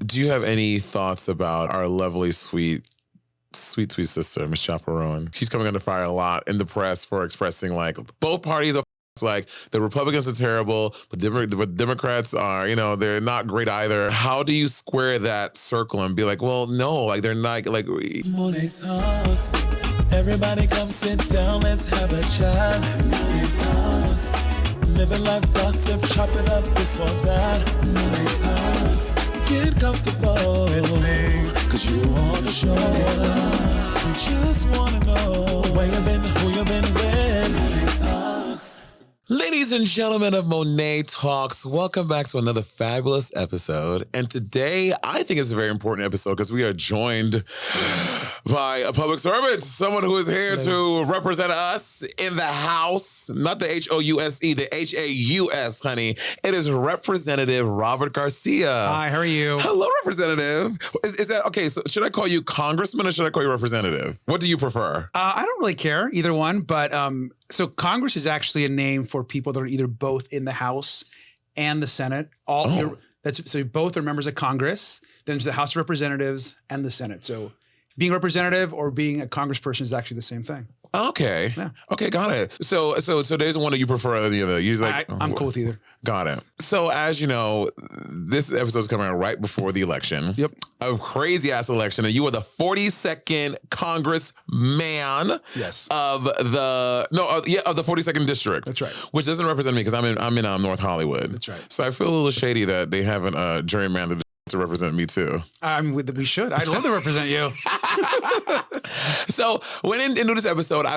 Do you have any thoughts about our lovely, sweet sister, Miss Chaperone? She's coming under fire a lot in the press for expressing like both parties are like the Republicans are terrible, but the Democrats are, they're not great either. How do you square that circle and be like, well, no, like they're not like. Monét Talks. Everybody come sit down, let's have a chat. Monét Talks. Living life gossip, chop it up, this or that. Monét Talks. Get comfortable with me, cause you on the show. We just wanna know where you been, who you been with. Monét Talks. Ladies and gentlemen of Monét Talks, welcome back to another fabulous episode. And today, I think it's a very important episode because we are joined by a public servant, someone who is here to represent us in the House, not the H-O-U-S-E, the H-A-U-S, honey. It is Representative Robert Garcia. Hi, how are you? Hello, Representative. Is that, okay, so should I call you Congressman or should I call you Representative? What do you prefer? I don't really care, either one, but so Congress is actually a name for people that are either both in the House and the Senate. So both are members of Congress. Then there's the House of Representatives and the Senate. So being a representative or being a congressperson is actually the same thing. Okay. Yeah. Okay, got it. So there's one that you prefer than the other. You're like, I'm cool with either. Got it. So as you know, this episode is coming out right before the election. Yep. A crazy ass election, and you are the 42nd Congressman. Yes. Of the 42nd district. That's right. Which doesn't represent me because I'm in North Hollywood. That's right. So I feel a little shady that they haven't gerrymandered to represent me too. We should. I'd love to represent you. So when into this episode, I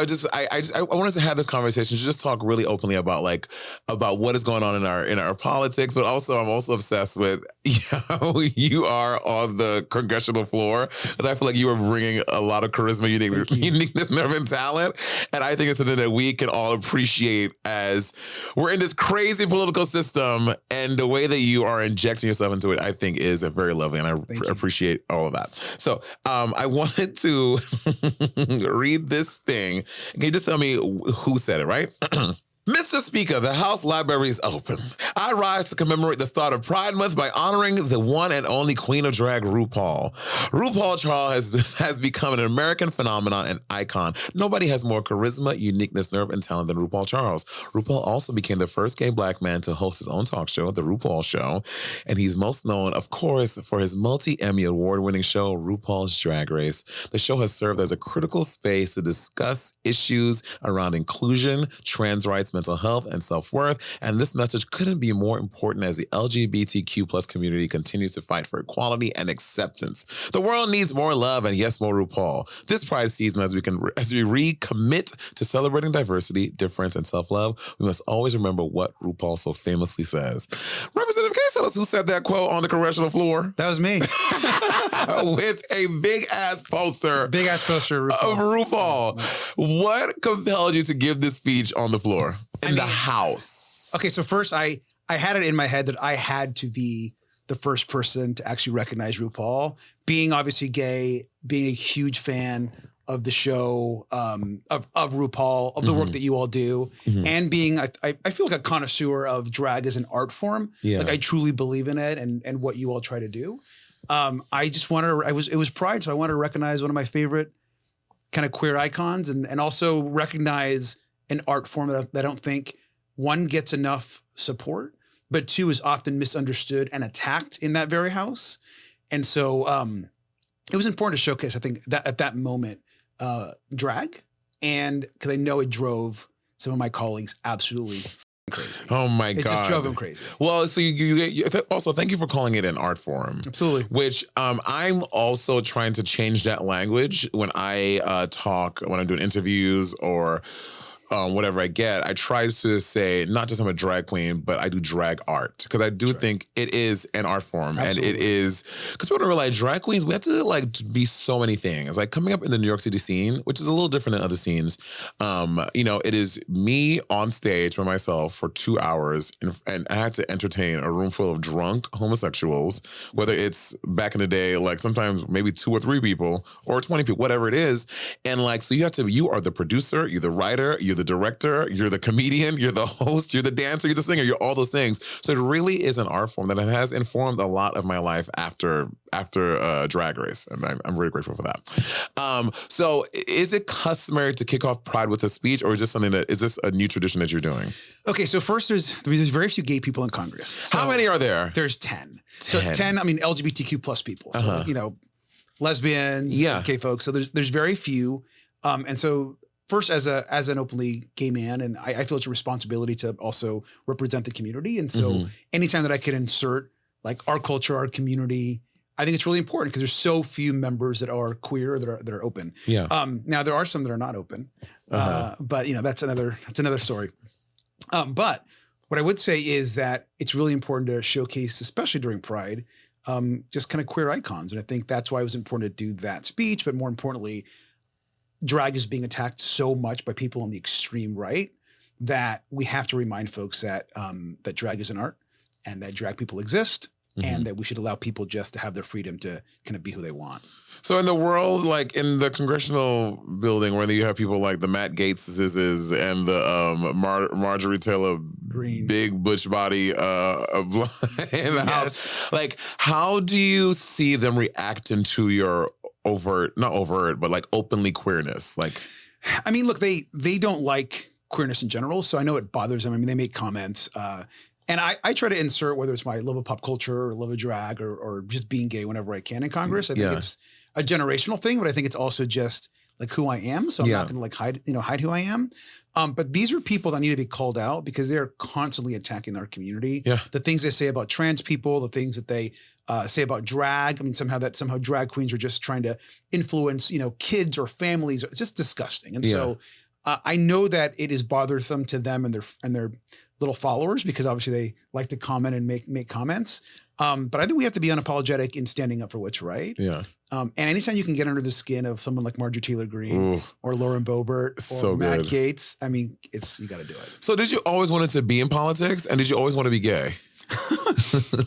wanted to have this conversation to just talk really openly about what is going on in our politics, but also I'm also obsessed with how you are on the congressional floor, because I feel like you are bringing a lot of charisma, uniqueness, nerve, and talent, and I think it's something that we can all appreciate as we're in this crazy political system, and the way that you are injecting yourself into it, I think is very lovely, and I appreciate all of that. So I wanted to read this thing. Can you just tell me who said it, right? Mr. Speaker, the House Library is open. I rise to commemorate the start of Pride Month by honoring the one and only Queen of Drag, RuPaul. RuPaul Charles has become an American phenomenon and icon. Nobody has more charisma, uniqueness, nerve, and talent than RuPaul Charles. RuPaul also became the first gay black man to host his own talk show, The RuPaul Show, and he's most known, of course, for his multi-Emmy award-winning show, RuPaul's Drag Race. The show has served as a critical space to discuss issues around inclusion, trans rights, mental health, and self-worth, and this message couldn't be more important as the LGBTQ plus community continues to fight for equality and acceptance. The world needs more love and yes, more RuPaul. This Pride season, as we recommit to celebrating diversity, difference, and self-love, we must always remember what RuPaul so famously says. Representative, can you tell us who said that quote on the congressional floor? That was me. With a big-ass poster. Big-ass poster of RuPaul. Of RuPaul. What compelled you to give this speech on the floor? In the House. Okay, so first I had it in my head that I had to be the first person to actually recognize RuPaul. Being obviously gay, being a huge fan of the show, of RuPaul, of the work that you all do, and being, I feel like a connoisseur of drag as an art form. Yeah. Like I truly believe in it and what you all try to do. I just wanted to, it was Pride, so I wanted to recognize one of my favorite kind of queer icons and also recognize an art form that I don't think, one, gets enough support, but two, is often misunderstood and attacked in that very house. And so it was important to showcase, I think, that at that moment, drag, and because I know it drove some of my colleagues absolutely crazy. Oh my God. It just drove him crazy. Well, so you also, thank you for calling it an art form. Absolutely. Which I'm also trying to change that language when I talk, when I'm doing interviews or whatever I get, I try to say, not just I'm a drag queen, but I do drag art. Because I do think it is an art form. Absolutely. And it is, because people don't realize drag queens, we have to be so many things. Like coming up in the New York City scene, which is a little different than other scenes, it is me on stage by myself for 2 hours, and I had to entertain a room full of drunk homosexuals, whether it's back in the day, like sometimes maybe 2 or 3 people, or 20 people, whatever it is. And like, so you are the producer, you're the writer, you're the the director, you're the comedian, you're the host, you're the dancer, you're the singer, you're all those things. So it really is an art form that has informed a lot of my life after Drag Race, and I'm really grateful for that. So is it customary to kick off Pride with a speech, or is this a new tradition that you're doing? Okay, so first there's very few gay people in Congress. So how many are there? There's 10. So 10, I mean LGBTQ plus people. So lesbians, gay folks. So there's very few. And so first, as an openly gay man, and I feel it's a responsibility to also represent the community. And so anytime that I can insert like our culture, our community, I think it's really important because there's so few members that are queer that are open. Yeah. Now there are some that are not open, but that's another story. But what I would say is that it's really important to showcase, especially during Pride, just kind of queer icons, and I think that's why it was important to do that speech. But more importantly, drag is being attacked so much by people on the extreme right that we have to remind folks that that drag is an art and that drag people exist and that we should allow people just to have their freedom to kind of be who they want. So in the world, like in the congressional building where you have people like the Matt Gaetzes and the Marjorie Taylor Greene, big butch body in the house, like how do you see them reacting to your not overt, but like openly queerness? Like, I mean, look, they don't like queerness in general, so I know it bothers them. I mean, they make comments, and I try to insert whether it's my love of pop culture or love of drag or just being gay whenever I can in Congress. I think it's a generational thing, but I think it's also just like who I am. So I'm not going to like hide who I am. But these are people that need to be called out because they're constantly attacking our community. Yeah. The things they say about trans people, the things that they say about drag. I mean, somehow drag queens are just trying to influence, kids or families. It's just disgusting. And so I know that it is bothersome to them and their little followers because obviously they like to comment and make comments. But I think we have to be unapologetic in standing up for what's right. Yeah. And anytime you can get under the skin of someone like Marjorie Taylor Greene or Lauren Boebert or Matt Gaetz, I mean, you got to do it. So did you always want to be in politics, and did you always want to be gay?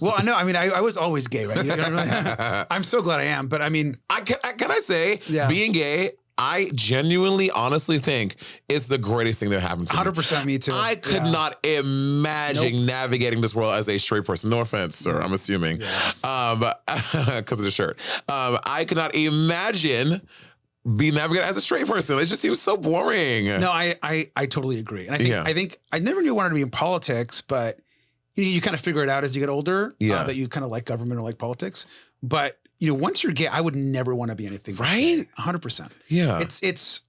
Well, I know. I mean, I was always gay, right? I'm so glad I am. But I mean, can I say being gay, I genuinely, honestly think it's the greatest thing that happened to me. 100% me too. I could not imagine navigating this world as a straight person. No offense, sir, I'm assuming. Because of the shirt. I could not imagine being navigated as a straight person. It just seems so boring. No, I totally agree. And I think I never knew I wanted to be in politics, but you kind of figure it out as you get older that you kind of like government or like politics. But once you're gay, I would never want to be anything. Right? 100%. Yeah. It's,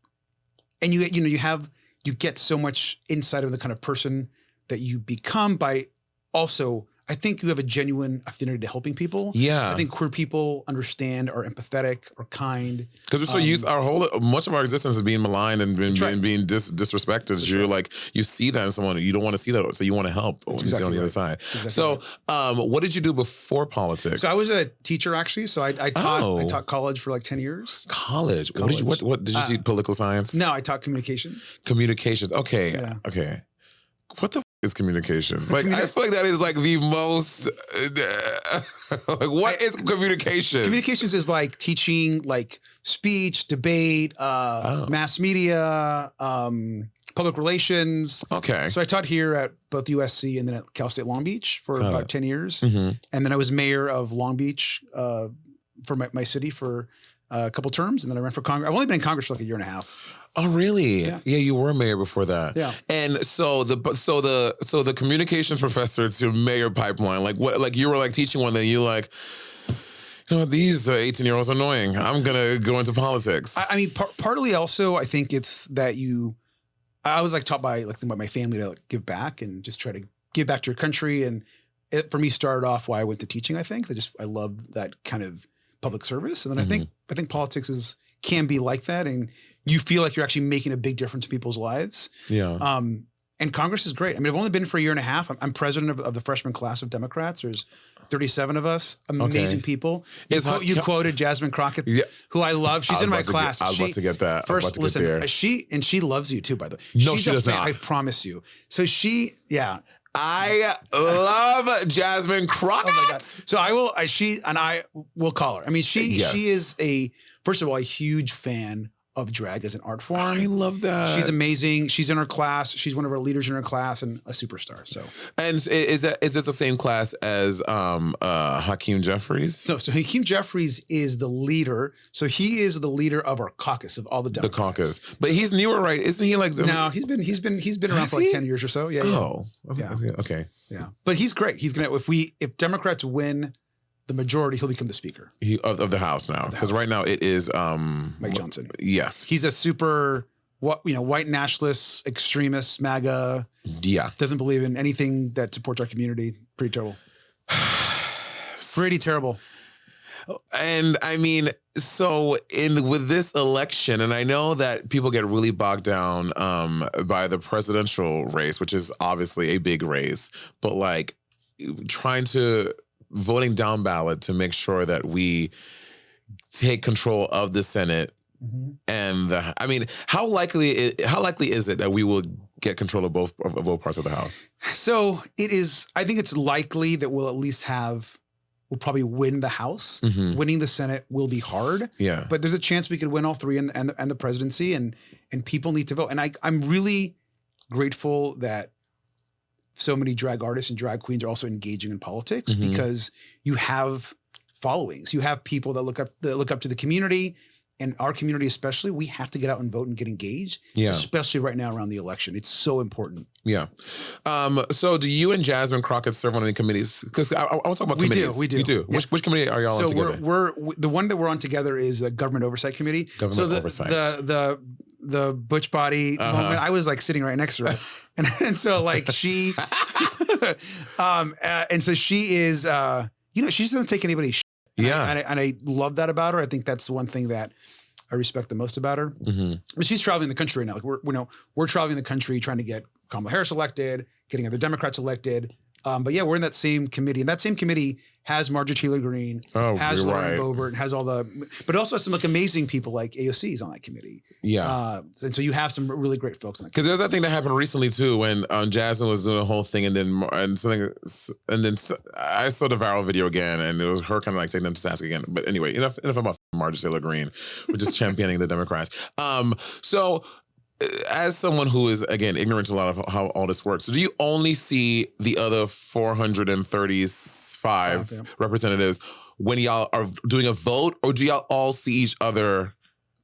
and you get so much insight of the kind of person that you become by also, I think you have a genuine affinity to helping people. Yeah. I think queer people understand, are empathetic, are kind. Because we're so used, much of our existence is being maligned and being disrespected. You're like, you see that in someone, you don't want to see that, so you want to help when you see on the other side. So what did you do before politics? So I was a teacher actually. So I taught college for like 10 years. College? What did you teach political science? No, I taught communications. Communications. Okay. Yeah. Okay. What the is communication? Like, I feel like that is like the most, like, what is communication? Communications is like teaching, like speech, debate, mass media, public relations. Okay. So I taught here at both USC and then at Cal State Long Beach for about 10 years. And then I was mayor of Long Beach for my city for a couple terms. And then I ran for Congress. I've only been in Congress for like a year and a half. Oh, really? Yeah, you were mayor before that. Yeah. And so the communications professor to mayor pipeline, like what, like you were like teaching one, then you like, these 18-year-olds are annoying. I'm gonna go into politics. I mean, partly also, I think it's that I was like taught by my family to like give back and just try to give back to your country. And it for me started off why I went to teaching. I think I love that kind of public service. And then I think politics can be like that. And you feel like you're actually making a big difference in people's lives. Yeah. And Congress is great. I mean, I've only been for a year and a half. I'm president of the freshman class of Democrats. There's 37 of us, amazing people. You quoted Jasmine Crockett, who I love. She's in my class. I was about to get that. First, listen, she loves you too, by the way. No, she does not. I promise you. So I love Jasmine Crockett. Oh my God. So I will call her. I mean, she is first of all, a huge fan of drag as an art form. I love that. She's amazing. She's in her class. She's one of our leaders in her class and a superstar. So, and is this the same class as Hakeem Jeffries? No, so Hakeem Jeffries is the leader. So he is the leader of our caucus of all the Democrats. The caucus, but he's newer, right? Isn't he like? No, he's been around for like 10 years or so. Yeah. Oh, yeah. Okay. Yeah, but he's great. He's gonna if Democrats win the majority, he'll become the speaker Of the House now, because right now it is Mike Johnson. Yes, he's a super white nationalist, extremist, MAGA. Yeah, doesn't believe in anything that supports our community. Pretty terrible. Pretty terrible. And I mean, so with this election, and I know that people get really bogged down by the presidential race, which is obviously a big race, but like voting down ballot to make sure that we take control of the Senate. Mm-hmm. And I mean, how likely is it that we will get control of both parts of the House? So it is. I think it's likely that we'll at least we'll probably win the House. Mm-hmm. Winning the Senate will be hard. Yeah, but there's a chance we could win all three and the presidency. And people need to vote. And I'm really grateful that so many drag artists and drag queens are also engaging in politics, mm-hmm. because you have followings. You have people that look up to the community, and our community especially. We have to get out and vote and get engaged, especially right now around the election. It's so important. Yeah. So do you and Jasmine Crockett serve on any committees? Because I want to talk about committees. We do. You do. Yeah. Which committee are y'all on together? We're the one that we're on together is the Government Oversight Committee. Oversight. The butch body moment, I was like sitting right next to her. And so like she, and so she is, she doesn't take anybody's shit. And I love that about her. I think that's one thing that I respect the most about her. Mm-hmm. But she's traveling the country right now. Like we're traveling the country trying to get Kamala Harris elected, getting other Democrats elected. But yeah, we're in that same committee, and that same committee has Marjorie Taylor Greene, has Lauren Boebert, and has all but it also has some like amazing people like AOC's on that committee. Yeah, and so you have some really great folks on that. Because there's that thing that happened recently too, when Jasmine was doing a whole thing, and then I saw the viral video again, and it was her kind of like taking them to task again. But anyway, enough about Marjorie Taylor Greene. We're just championing the Democrats. So. As someone who is, again, ignorant to a lot of how all this works, so do you only see the other 435 representatives when y'all are doing a vote, or do y'all all see each other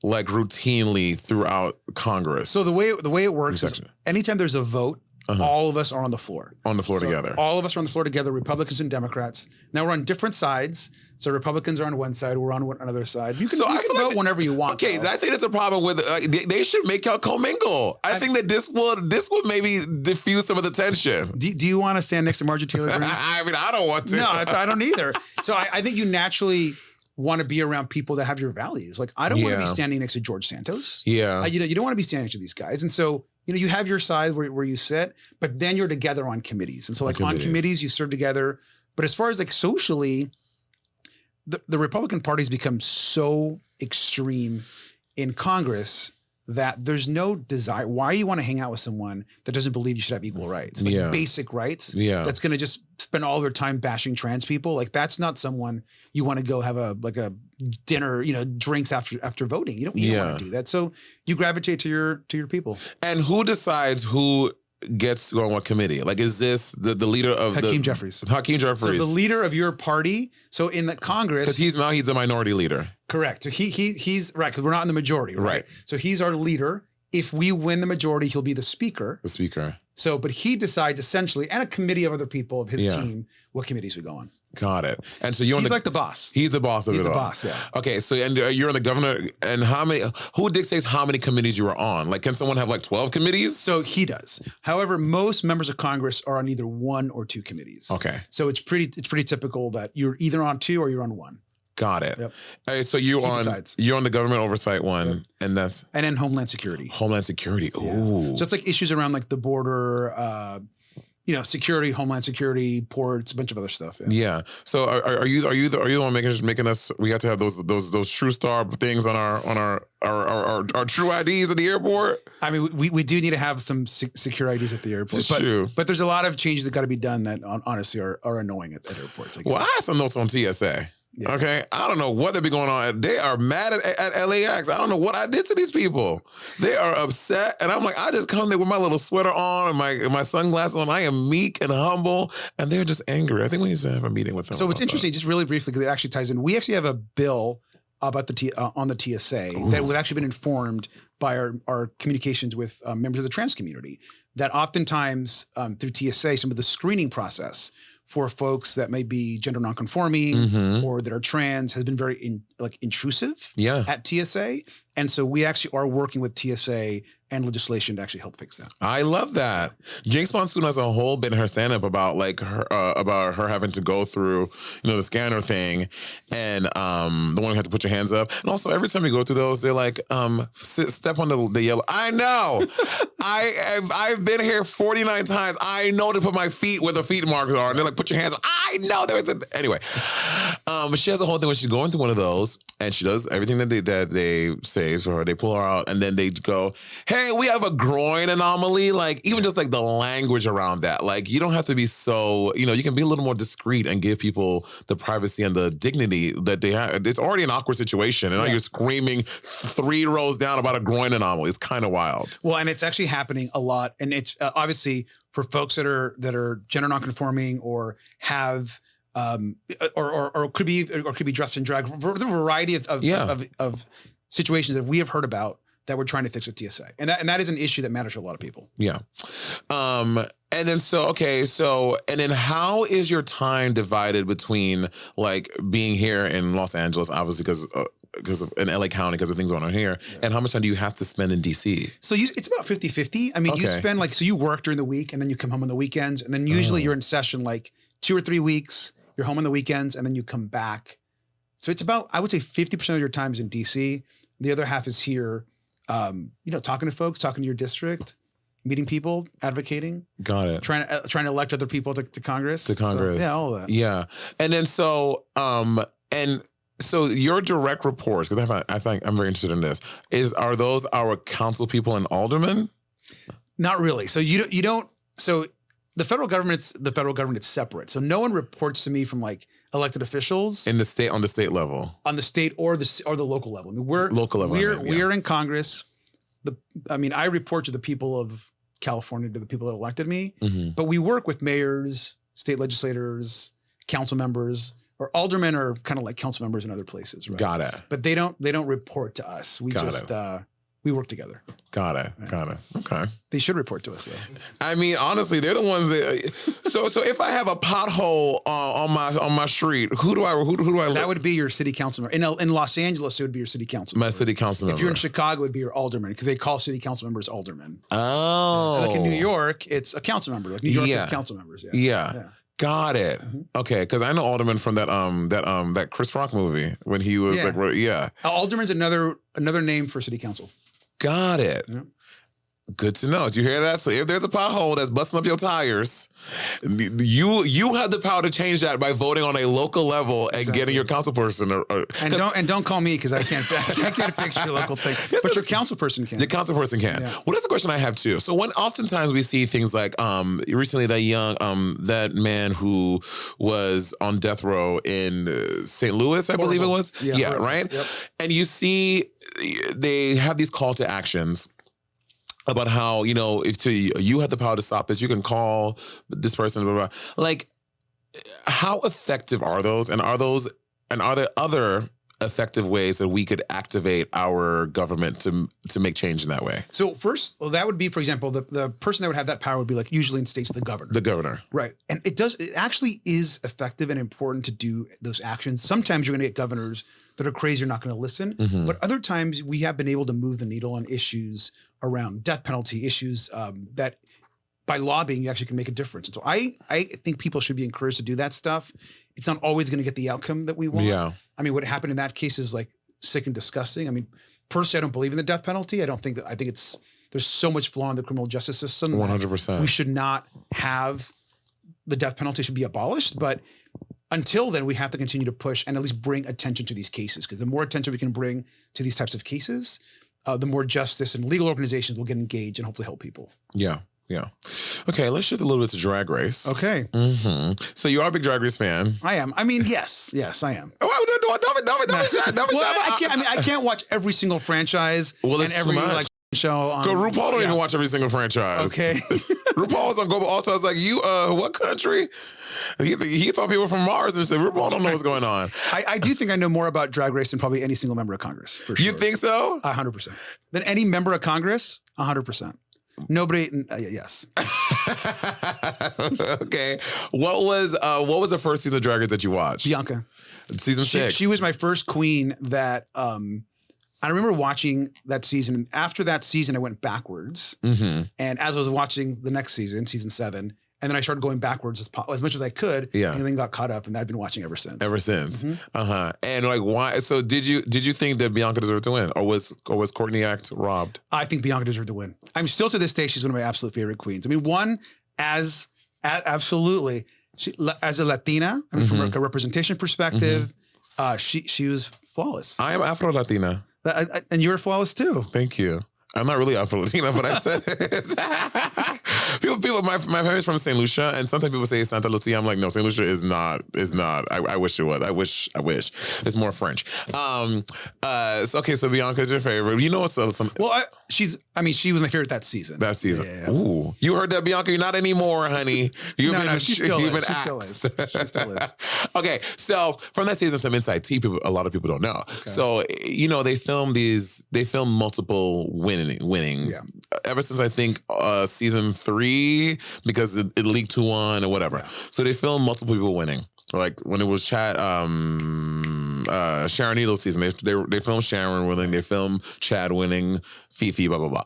like routinely throughout Congress? So the way it works is anytime there's a vote, all of us are on the floor. Together. All of us are on the floor together, Republicans and Democrats. Now we're on different sides. So Republicans are on one side, we're on another side. You can vote whenever you want. Okay, I think that's a problem with they should make y'all commingle. I think that this will maybe diffuse some of the tension. Do you want to stand next to Marjorie Taylor Greene? I mean, I don't want to. No, I don't either. So I think you naturally want to be around people that have your values. Like I don't want to be standing next to George Santos. Yeah. You don't want to be standing next to these guys. And so you have your side where you sit, but then you're together on committees. And so like on committees, you serve together. But as far as like socially, the Republican Party's become so extreme in Congress that there's no desire. Why you want to hang out with someone that doesn't believe you should have equal rights, like basic rights? Yeah. That's going to just spend all their time bashing trans people. Like that's not someone you want to go have a dinner, drinks after voting. You don't want to do that. So you gravitate to your people. And who decides who gets to go on what committee? Like, is this the leader of Hakeem Jeffries? Hakeem Jeffries. So the leader of your party. So in the Congress, because he's a minority leader. Correct. So he's right, because we're not in the majority, right? So he's our leader. If we win the majority, he'll be the speaker. The speaker. So, but he decides essentially, and a committee of other people of his team, what committees we go on. Got it. And so he's like the boss. He's the boss of it all. He's the boss, yeah. Okay, so and you're on the governor, and who dictates how many committees you are on? Like, can someone have like 12 committees? So he does. However, most members of Congress are on either one or two committees. Okay. So it's pretty typical that you're either on two or you're on one. Got it. Yep. All right, so you're on the government oversight one, and then Homeland Security. Homeland Security. Ooh. Yeah. So it's like issues around like the border, security, Homeland Security, ports, a bunch of other stuff. Yeah. So are you the one making us? We have to have those True Star things on our true IDs at the airport. I mean, we do need to have some secure IDs at the airport. But there's a lot of changes that got to be done that honestly are annoying at airports. Well, I have some notes on TSA. Yeah. Okay, I don't know what they be going on. They are mad at LAX. I don't know what I did to these people. They are upset, and I'm like, I just come there with my little sweater on and my sunglasses on. I am meek and humble, and they're just angry. I think we need to have a meeting with them. So it's interesting, just really briefly, because it actually ties in. We actually have a bill about on the TSA that we've actually been informed by our communications with members of the trans community that oftentimes through TSA, some of the screening process for folks that may be gender nonconforming or that are trans has been very intrusive at TSA. And so we actually are working with TSA and legislation to actually help fix that. I love that. Jinx Monsoon has a whole bit in her stand-up about about her having to go through, the scanner thing, and the one who had to put your hands up. And also every time you go through those, they're like, step on the yellow. I know. I've been here 49 times. I know to put my feet where the feet markers are. And they're like, put your hands up. I know there is anyway. But she has a whole thing when she's going through one of those, and she does everything that they say for her. They pull her out, and then they go, hey, we have a groin anomaly. Like, even just like the language around that. Like, you don't have to be so, you can be a little more discreet and give people the privacy and the dignity that they have. It's already an awkward situation, and now you're screaming 3 rows down about a groin anomaly. It's kind of wild. Well, and it's actually happening a lot. And it's obviously for folks that are gender nonconforming or have or could be dressed in drag, for the variety of situations that we have heard about that we're trying to fix with TSA. And that is an issue that matters to a lot of people. Yeah. And then and then how is your time divided between like being here in Los Angeles, obviously because of in LA County, because of things going on here, and how much time do you have to spend in DC? So it's about 50-50. I mean, you spend you work during the week and then you come home on the weekends, and then usually you're in session like 2 or 3 weeks, you're home on the weekends, and then you come back. So it's about, I would say 50% of your time is in DC. The other half is here, talking to folks, talking to your district, meeting people, advocating. Got it. Trying to elect other people to Congress. To Congress. So, yeah, all of that. Yeah. And then so your direct reports, because I think I'm very interested in this, are those our council people and aldermen? Not really. So you don't. So the federal government is separate. So no one reports to me from like elected officials on the state level, or the local level. I mean, we're in Congress. I report to the people of California, to the people that elected me, but we work with mayors, state legislators, council members. Or aldermen are kind of like council members in other places, right? Got it. But they don't report to us. We work together. Got it. Okay. They should report to us though. I mean, honestly, they're the ones that. So if I have a pothole on my street, who do I? That would be your city council member. In Los Angeles, it would be your city council member. My city council member. If you're in Chicago, it would be your alderman, because they call city council members aldermen. Oh. Like in New York, it's a council member. Like New York has council members. Yeah. Got it. Okay, because I know Alderman from that Chris Rock movie when he was Alderman's another name for city council. Got it. Yeah. Good to know. Did you hear that? So if there's a pothole that's busting up your tires, you have the power to change that by voting on a local level and getting your council person. And don't call me, because I can't fix your local thing. But your council person can. The council person can. Yeah. Well, that's a question I have too. So oftentimes we see things like recently that man who was on death row in St. Louis, I believe it was. Yeah, right? Yep. And you see they have these call to actions about how, if you have the power to stop this, you can call this person, blah, blah, blah. Like, how effective are those? And are there other effective ways that we could activate our government to make change in that way? So first, that would be, for example, the person that would have that power would be like, usually in states, the governor. The governor. Right. And it actually is effective and important to do those actions. Sometimes you're going to get governors that are crazy, are not going to listen. But other times we have been able to move the needle on issues around death penalty, issues that by lobbying, you actually can make a difference. And so I think people should be encouraged to do that stuff. It's not always going to get the outcome that we want. Yeah. I mean, what happened in that case is like sick and disgusting. I mean, personally, I don't believe in the death penalty. I think there's so much flaw in the criminal justice system. 100%. We should not have the death penalty should be abolished. But until then, we have to continue to push and at least bring attention to these cases, because the more attention we can bring to these types of cases, the more justice and legal organizations will get engaged and hopefully help people. Yeah. Yeah. Okay, let's shift a little bit to Drag Race. Okay. So you are a big Drag Race fan. I am. I mean, yes, I am. Don't be shy. I can't watch every single franchise and it's every too much. like show on. Go, RuPaul don't even watch every single franchise. Okay. RuPaul was on Global All Stars like, you, what country? He thought people from Mars and said, RuPaul don't know what's going on. I do think I know more about Drag Race than probably any single member of Congress, for sure. You think so? 100%. Than any member of Congress, 100%. Nobody, yes. Okay. What was the first season of Drag Race that you watched? Bianca. Season 6. She was my first queen that, I remember watching that season. And after that season, I went backwards. And as I was watching the next season, season 7, and then I started going backwards as much as I could. Yeah. And then got caught up, and I've been watching ever since. Ever since. And like, why? So did you think that Bianca deserved to win, or was Courtney Act robbed? I think Bianca deserved to win. I'm still to this day, she's one of my absolute favorite queens. I mean, one absolutely, she, as a Latina, I mean, from a representation perspective, she was flawless. I am Afro-Latina. And you're flawless too. Thank you. I'm not really Afro-Latina, but I said it. People, my family's from St. Lucia, and sometimes people say Santa Lucia. I'm like, no, St. Lucia is not. I wish it was. I wish. It's more French. So Bianca's your favorite. You know what's some? Well, she was my favorite that season. That season. Yeah. Ooh, you heard that, Bianca? You're not anymore, honey. You've been. She still is. She still is. Okay, so from that season, some inside tea. A lot of people don't know. Okay. So they film multiple winnings. Yeah. Ever since I think season 3, because it leaked 2-1 or whatever. Yeah. So they filmed multiple people winning. Like when it was Sharon Needles season, they filmed Sharon winning, they filmed Chad winning, Fifi, blah, blah, blah.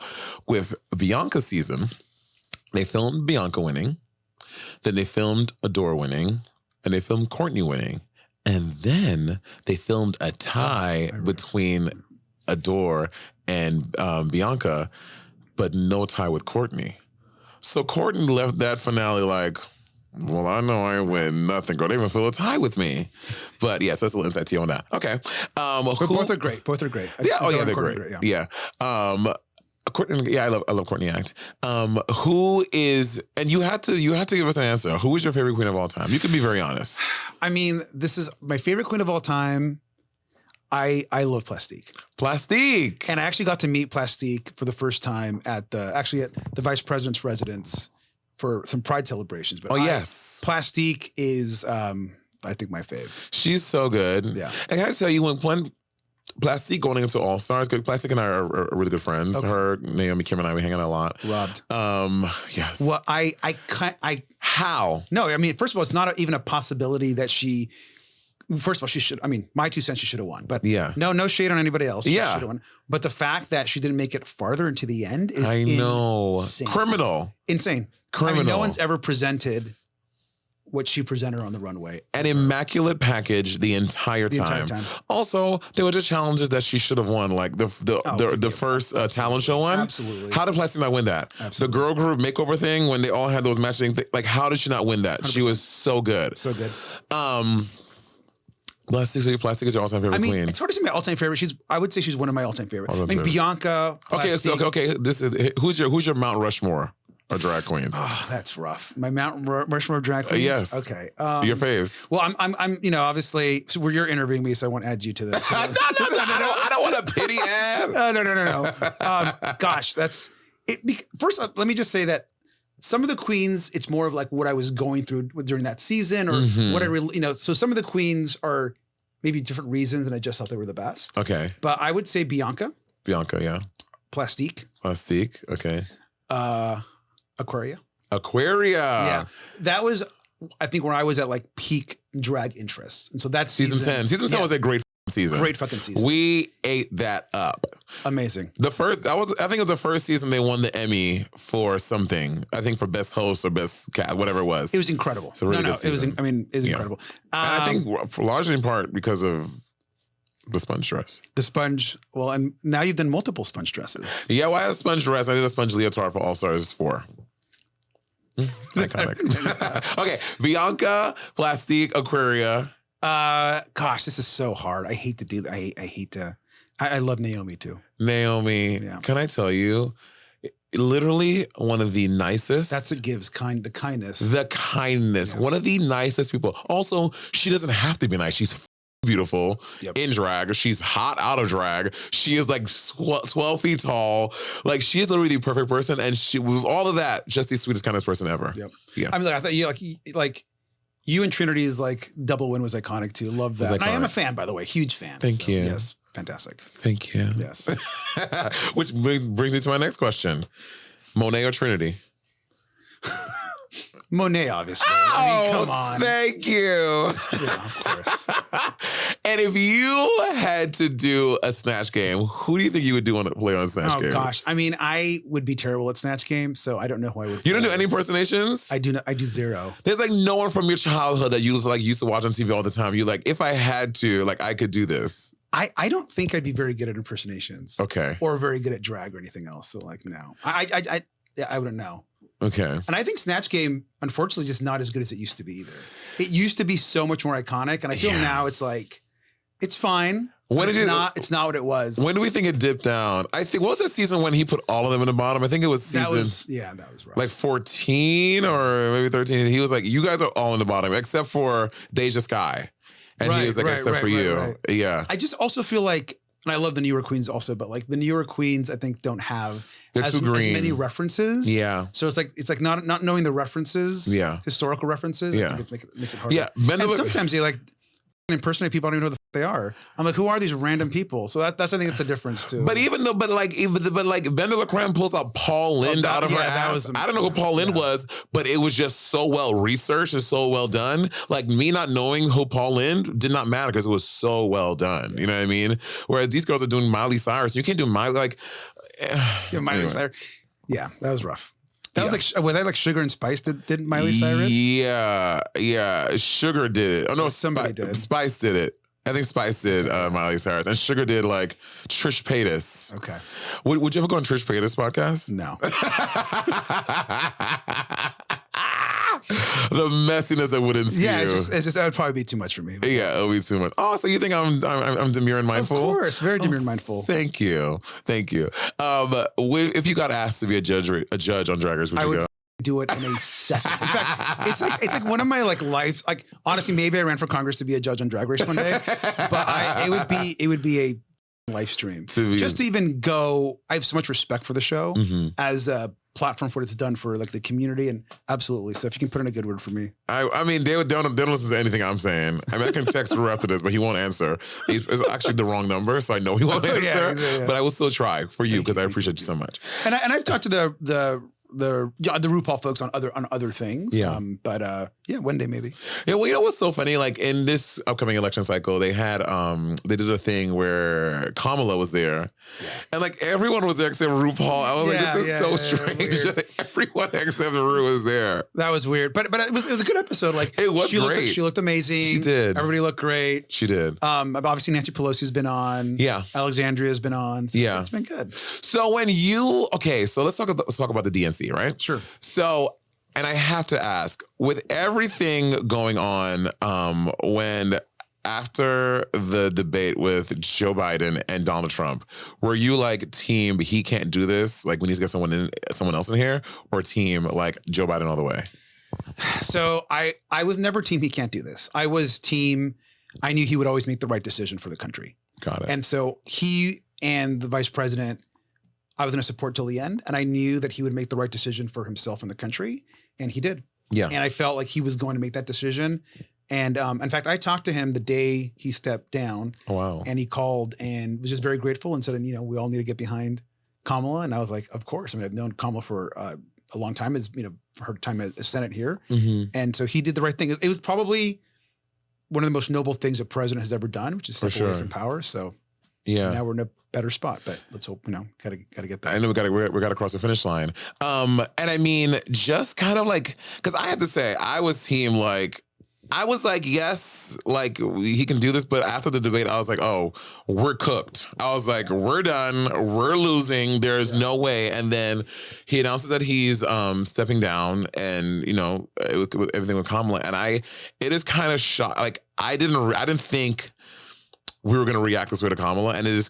With Bianca's season, they filmed Bianca winning, then they filmed Adore winning, and they filmed Courtney winning. And then they filmed a tie between Adore and Bianca, but no tie with Courtney. So Courtney left that finale like, well, I know I ain't win nothing, girl. They even feel a tie with me. But yeah, so that's a little insight tea on that. Okay. Both are great. Both are great. They're great. Yeah. Courtney, I love Courtney Act. Who is, and you have to give us an answer. Who is your favorite queen of all time? You can be very honest. I mean, this is my favorite queen of all time. I love Plastique. Plastique. And I actually got to meet Plastique for the first time at the vice president's residence for some Pride celebrations. But yes. Plastique is, I think, my fave. She's so good. Yeah. And I gotta tell you, when Plastique going into All Stars, because Plastique and I are really good friends. Okay. Her, Naomi, Kim, and I, we hang out a lot. Robbed. Yes. Well, How? No, I mean, first of all, it's not even a possibility that she. First of all, she should. I mean, my 2 cents, she should have won. But yeah, no shade on anybody else. Yeah, she should have won. But the fact that she didn't make it farther into the end is insane. Insane. Criminal. I mean, no one's ever presented what she presented on the runway. An immaculate package the entire time. Also, there were just challenges that she should have won, like the first talent show one. Absolutely. How did Plastic not win that? Absolutely. The girl group makeover thing, when they all had those matching things, like how did she not win that? 100%. She was so good. So good. Plastic is your all-time favorite queen. It's hard to say my all-time favorite. I would say she's one of my all-time favorites. I mean, Bianca. Plastic. Okay. This is who's your Mount Rushmore of drag queens? Oh, that's rough. My Mount Rushmore of drag queens. Yes. Okay. Your faves. Well, I'm obviously. So you're interviewing me, so I won't add you to the. I don't want a pity ad. No. Gosh, that's it. First, let me just say that. Some of the queens, it's more of like what I was going through during that season, or what I really, so some of the queens are maybe different reasons, and I just thought they were the best. Okay. But I would say Bianca, yeah. Plastique, okay. Aquaria. Yeah. That was, I think, when I was at like peak drag interest, and so that's season 10. Season 10 was a great season. Great fucking season. We ate that up. Amazing. I think it was the first season they won the Emmy for something. I think for best host or best cat, whatever it was. It was incredible. It's a really good season. It was incredible. And I think largely in part because of the sponge dress. The sponge. Well, and now you've done multiple sponge dresses. Yeah, well, I had a sponge dress. I did a sponge leotard for All Stars 4. Iconic. Okay, Bianca, Plastique, Aquaria. Gosh, this is so hard. I hate to do that. I hate to. I love Naomi too. Naomi, yeah. Can I tell you, literally one of the nicest. That's what gives the kindness. The kindness. Yeah. One of the nicest people. Also, she doesn't have to be nice. She's beautiful in drag. She's hot out of drag. She is like 12 feet tall. Like, she is literally the perfect person. And she, with all of that, just the sweetest, kindest person ever. Yep. Yeah. I mean, I thought you and Trinity's like double win was iconic too. Love that. And I am a fan, by the way. Huge fan. Thank you. Yes. Fantastic. Thank you. Yes. Which brings me to my next question. Monét or Trinity? Monét, obviously. Oh, I mean, come on. Thank you. Yeah, of course. And if you had to do a Snatch Game, who do you think you would play on a Snatch Game? Oh gosh. I mean, I would be terrible at Snatch Game, so I don't know who I would. You don't do any impersonations? I do zero. There's like no one from your childhood that you like used to watch on TV all the time. You like, if I had to, like, I could do this. I don't think I'd be very good at impersonations. Okay. Or very good at drag or anything else. So like, no. I wouldn't know. Okay. And I think Snatch Game, unfortunately, just not as good as it used to be either. It used to be so much more iconic, and I feel now it's like, it's fine. It's not what it was. When do we think it dipped down? I think, what was that season when he put all of them in the bottom? I think it was season. That was rough. Like 14 or maybe 13. He was like, you guys are all in the bottom except for Deja Sky. And he was like, except for you. Right. Yeah. I just also feel like, and I love the New York Queens also, but like the New York Queens, I think don't have as many references. Yeah. So it's like not knowing the references. Yeah. Historical references. Yeah. I think it makes it harder. Yeah. And sometimes they like impersonate people I don't even know who the f they are. I'm like, who are these random people? So that's I think it's a difference too. But Bender LaCreme pulls out Paul Lynde out of her ass. I don't know who Paul Lynde was, but it was just so well researched and so well done. Like, me not knowing who Paul Lynde did not matter because it was so well done. Yeah. You know what I mean? Whereas these girls are doing Miley Cyrus. You can't do Miley Miley Cyrus. Yeah, that was rough. That was like Sugar and Spice did Miley Cyrus? Yeah. Sugar did it. Oh no, somebody did. Spice did it. I think Spice did Miley Cyrus. And Sugar did like Trish Paytas. Okay. Would you ever go on Trish Paytas' podcast? No. The messiness that would ensue. Yeah, it's just that would probably be too much for me. Yeah, it would be too much. Oh, so you think I'm demure and mindful? Of course, very demure and mindful. Thank you. If you got asked to be a judge on Drag Race, would you go? Do it in a second. In fact, it's like one of my life. Like, honestly, maybe I ran for Congress to be a judge on Drag Race one day, but it would be a live stream just to even go. I have so much respect for the show as a platform for what it's done for like the community, and absolutely. So if you can put in a good word for me, I mean, they don't listen to anything I'm saying. I mean, I can text Ru after this, but he won't answer. It's actually the wrong number, so I know he won't answer. Yeah. But I will still try for you because I appreciate you so much. And I've talked to the RuPaul folks on other things. Yeah. One day maybe. Yeah, well, you know what's so funny? Like, in this upcoming election cycle, they had they did a thing where Kamala was there, and like everyone was there except RuPaul. I was like, this is so strange. Everyone except Ru was there. That was weird, but it was a good episode. Like, it was great. She looked amazing. She did. Everybody looked great. She did. Obviously Nancy Pelosi's been on. Yeah. Alexandria's been on. So yeah, it's been good. So let's talk about the DNC, right? Sure. So, and I have to ask, with everything going on, after the debate with Joe Biden and Donald Trump, were you like team he can't do this, like we need to get someone else in here, or team like Joe Biden all the way? So I was never team he can't do this. I was team I knew he would always make the right decision for the country. Got it. And so he and the vice president, I was going to support till the end, and I knew that he would make the right decision for himself and the country, and he did. Yeah. And I felt like he was going to make that decision. And in fact, I talked to him the day he stepped down. Oh, wow. And he called and was just very grateful and said, we all need to get behind Kamala. And I was like, of course. I mean, I've known Kamala for a long time, for her time as Senate here. Mm-hmm. And so he did the right thing. It was probably one of the most noble things a president has ever done, which is step away from power. So now we're in a better spot, but let's hope, gotta get that. I know we gotta cross the finish line. And I mean, just kind of like, because I had to say, I was team like, I was like, yes, like he can do this. But after the debate, I was like, oh, we're cooked. I was like, we're done. We're losing. There's no way. And then he announces that he's stepping down, and everything with Kamala. And it is kind of shocked. Like I didn't think we were going to react this way to Kamala. And it is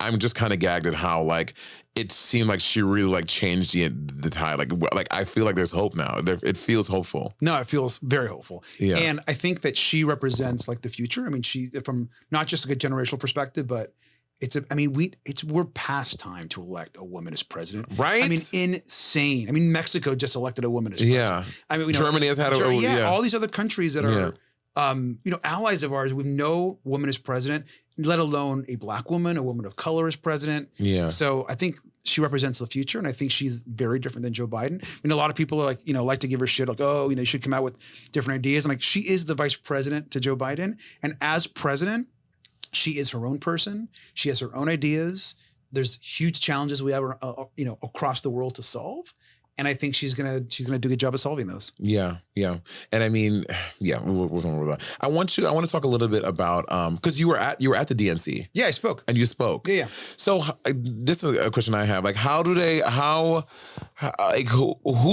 I'm just kind of gagged at how like it seemed like she really like changed the tide. Like I feel like there's hope now. It feels hopeful. No, it feels very hopeful. Yeah. And I think that she represents like the future. I mean, she, from not just like a generational perspective, but we're past time to elect a woman as president. Right. I mean, insane. I mean, Mexico just elected a woman as president. Yeah. I mean, Germany has had all these other countries that are, allies of ours with no woman as president, let alone a black woman, a woman of color as president. Yeah. So I think she represents the future, and I think she's very different than Joe Biden. I mean, a lot of people are like, like to give her shit, like, oh, you should come out with different ideas. I'm like, she is the vice president to Joe Biden, and as president, she is her own person. She has her own ideas. There's huge challenges we have, across the world to solve. And I think she's gonna do a good job of solving those. Yeah. And I mean, we'll I want to talk a little bit about because you were at the DNC. Yeah, I spoke. And you spoke. Yeah. So this is a question I have. Like, who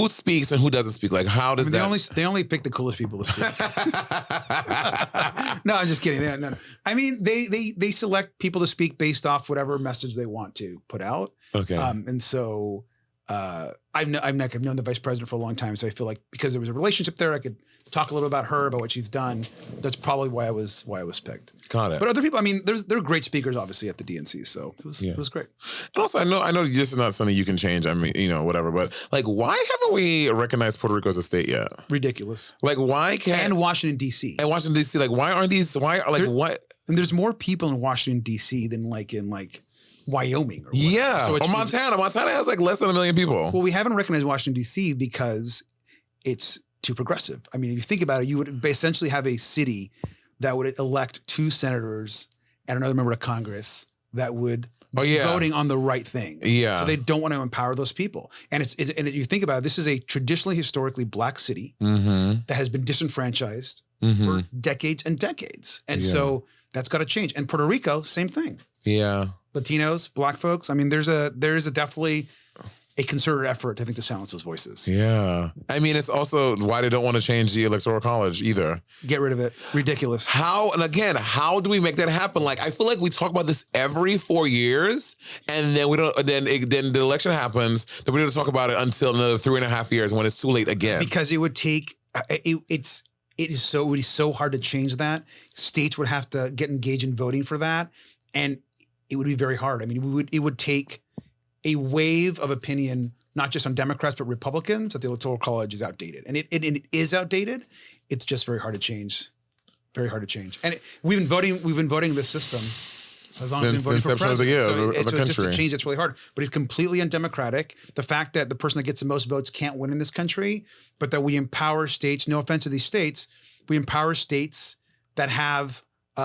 speaks and who doesn't speak? Like, how does they only pick the coolest people to speak? No, I'm just kidding. No. I mean, they select people to speak based off whatever message they want to put out. Okay. And so. I've known the vice president for a long time, so I feel like because there was a relationship there, I could talk a little about her, about what she's done. That's probably why I was picked. Got it. But other people, I mean, there are great speakers, obviously, at the DNC, so it was great. And also, I know this is not something you can change. I mean, whatever. But like, why haven't we recognized Puerto Rico as a state yet? Ridiculous. Like, why can't? And Washington D.C. Like, why aren't these? What? And there's more people in Washington D.C. than in Wyoming or whatever. Yeah, so or Montana. Montana has like less than 1 million people. Well, we haven't recognized Washington, D.C. because it's too progressive. I mean, if you think about it, you would essentially have a city that would elect 2 senators and another member of Congress that would be voting on the right things. Yeah. So they don't want to empower those people. And and you think about it, this is a traditionally, historically black city that has been disenfranchised for decades and decades. And so that's got to change. And Puerto Rico, same thing. Yeah. Latinos, black folks. I mean, there is a definitely a concerted effort, I think, to silence those voices. Yeah. I mean, it's also why they don't want to change the Electoral College either. Get rid of it. Ridiculous. How do we make that happen? Like, I feel like we talk about this every 4 years, and then we don't. Then the election happens. Then we don't talk about it until another 3.5 years when it's too late again. Because it would take. It would be so hard to change that. States would have to get engaged in voting for that, and it would be very hard. I mean, it would take a wave of opinion, not just on Democrats, but Republicans, that the Electoral College is outdated. And it is outdated. It's just very hard to change. Very hard to change. And we've been voting this system as long as we've been voting for president. So it's just a change that's really hard. But it's completely undemocratic. The fact that the person that gets the most votes can't win in this country, but that we empower states, no offense to these states, we empower states that have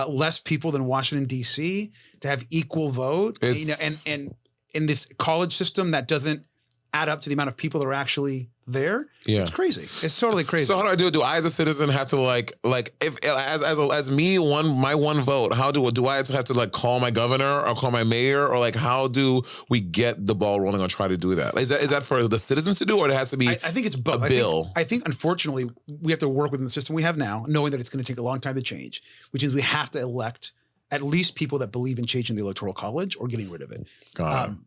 less people than Washington, D.C. to have equal vote, and in this college system that doesn't add up to the amount of people that are actually there. Yeah. It's crazy. It's totally crazy. So how do I do it? Do I as a citizen have to as me my one vote, do I have to call my governor or call my mayor, or how do we get the ball rolling on try to do that? Is that for the citizens to do, or it has to be I think it's both. A bill? I think unfortunately we have to work within the system we have now, knowing that it's going to take a long time to change, which means we have to elect at least people that believe in changing the Electoral College or getting rid of it.